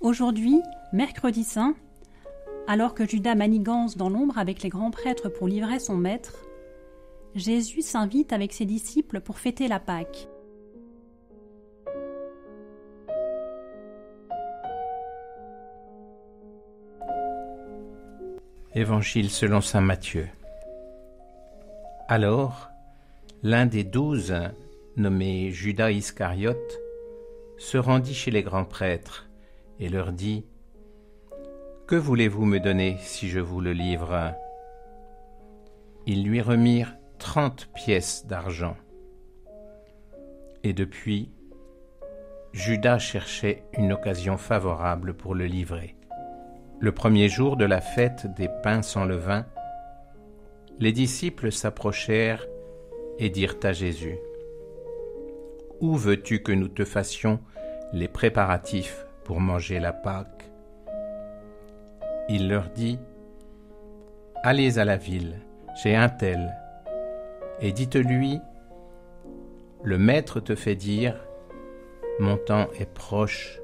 Aujourd'hui, mercredi saint, alors que Judas manigance dans l'ombre avec les grands prêtres pour livrer son maître, Jésus s'invite avec ses disciples pour fêter la Pâque. Évangile selon saint Matthieu. Alors, l'un des 12, nommé Judas Iscariote, se rendit chez les grands prêtres et leur dit : « Que voulez-vous me donner si je vous le livre ?» Ils lui remirent 30 pièces d'argent. Et depuis, Judas cherchait une occasion favorable pour le livrer. Le premier jour de la fête des pains sans levain, les disciples s'approchèrent et dirent à Jésus : « Où veux-tu que nous te fassions les préparatifs pour manger la Pâque ?» Il leur dit : « Allez à la ville, chez un tel, et dites-lui : le Maître te fait dire : mon temps est proche,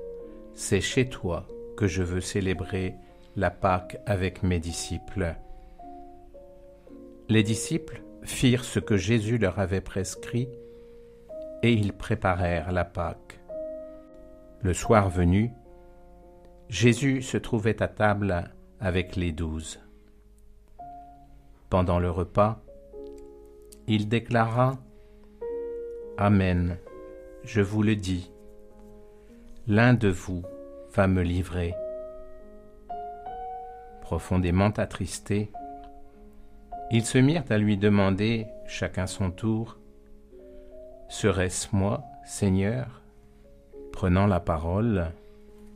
c'est chez toi que je veux célébrer la Pâque avec mes disciples. » Les disciples firent ce que Jésus leur avait prescrit et ils préparèrent la Pâque. Le soir venu, Jésus se trouvait à table avec les 12. Pendant le repas, il déclara : « Amen, je vous le dis, l'un de vous va me livrer. » Profondément attristés, ils se mirent à lui demander, chacun son tour : « Serait-ce moi, Seigneur ?» Prenant la parole,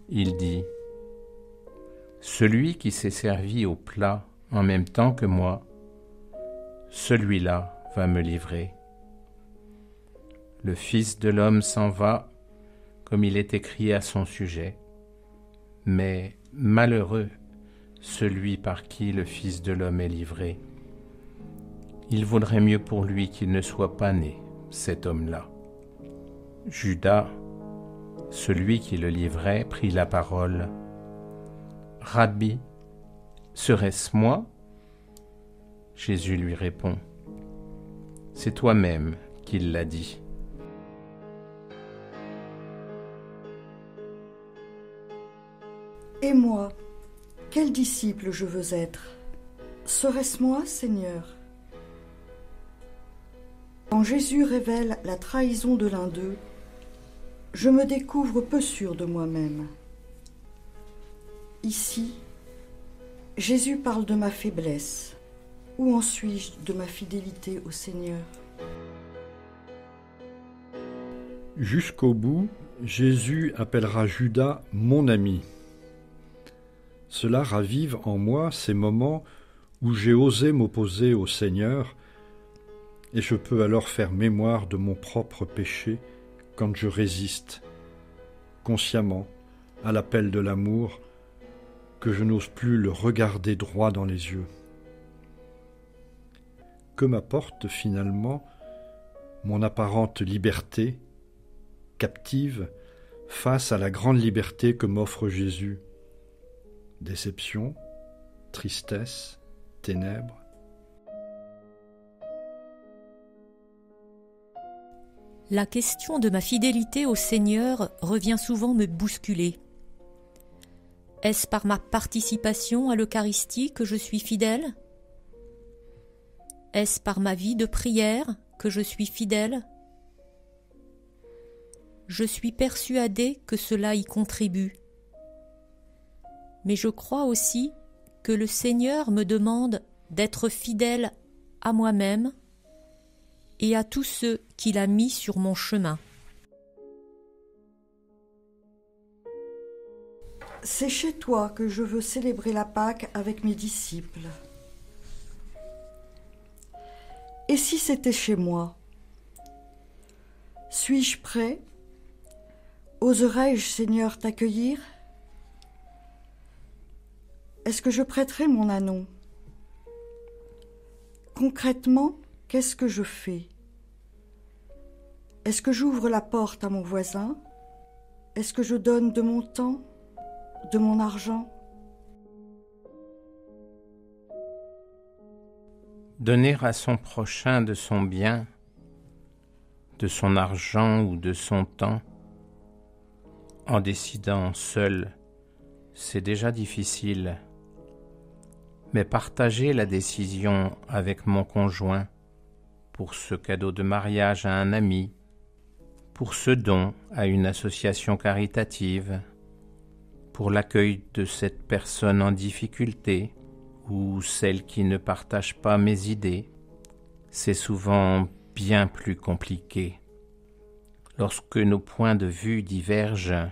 il dit : « Celui qui s'est servi au plat en même temps que moi, celui-là va me livrer. Le Fils de l'homme s'en va, comme il est écrit à son sujet, mais malheureux celui par qui le Fils de l'homme est livré. Il vaudrait mieux pour lui qu'il ne soit pas né, cet homme-là. » Judas, celui qui le livrait, prit la parole. « Rabbi, serait-ce moi ?» Jésus lui répond : « C'est toi-même qui l'as dit. » Et moi, quel disciple je veux être ? Serait-ce moi, Seigneur ? Quand Jésus révèle la trahison de l'un d'eux, je me découvre peu sûr de moi-même. Ici, Jésus parle de ma faiblesse. Où en suis-je de ma fidélité au Seigneur ? Jusqu'au bout, Jésus appellera Judas « mon ami ». Cela ravive en moi ces moments où j'ai osé m'opposer au Seigneur, et je peux alors faire mémoire de mon propre péché quand je résiste, consciemment, à l'appel de l'amour, que je n'ose plus le regarder droit dans les yeux. Que m'apporte finalement mon apparente liberté, captive, face à la grande liberté que m'offre Jésus ? Déception, tristesse, ténèbres. La question de ma fidélité au Seigneur revient souvent me bousculer. Est-ce par ma participation à l'Eucharistie que je suis fidèle ? Est-ce par ma vie de prière que je suis fidèle ? Je suis persuadée que cela y contribue. Mais je crois aussi que le Seigneur me demande d'être fidèle à moi-même et à tous ceux qu'il a mis sur mon chemin. C'est chez toi que je veux célébrer la Pâque avec mes disciples. Et si c'était chez moi ? Suis-je prêt ? Oserais-je, Seigneur, t'accueillir ? Est-ce que je prêterai mon ânon ? Concrètement, qu'est-ce que je fais ? Est-ce que j'ouvre la porte à mon voisin ? Est-ce que je donne de mon temps ? de mon argent? Donner à son prochain de son bien, de son argent ou de son temps, en décidant seul, c'est déjà difficile. Mais partager la décision avec mon conjoint, pour ce cadeau de mariage à un ami, pour ce don à une association caritative, pour l'accueil de cette personne en difficulté ou celle qui ne partage pas mes idées, c'est souvent bien plus compliqué. Lorsque nos points de vue divergent,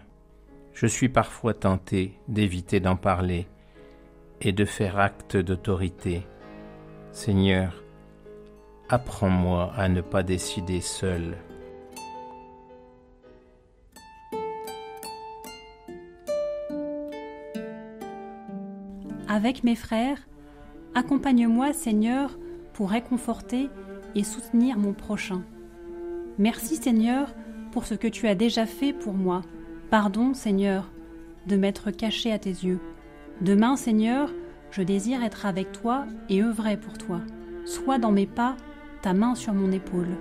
je suis parfois tenté d'éviter d'en parler et de faire acte d'autorité. Seigneur, apprends-moi à ne pas décider seul. Avec mes frères, accompagne-moi, Seigneur, pour réconforter et soutenir mon prochain. Merci, Seigneur, pour ce que tu as déjà fait pour moi. Pardon, Seigneur, de m'être caché à tes yeux. Demain, Seigneur, je désire être avec toi et œuvrer pour toi. Sois dans mes pas, ta main sur mon épaule.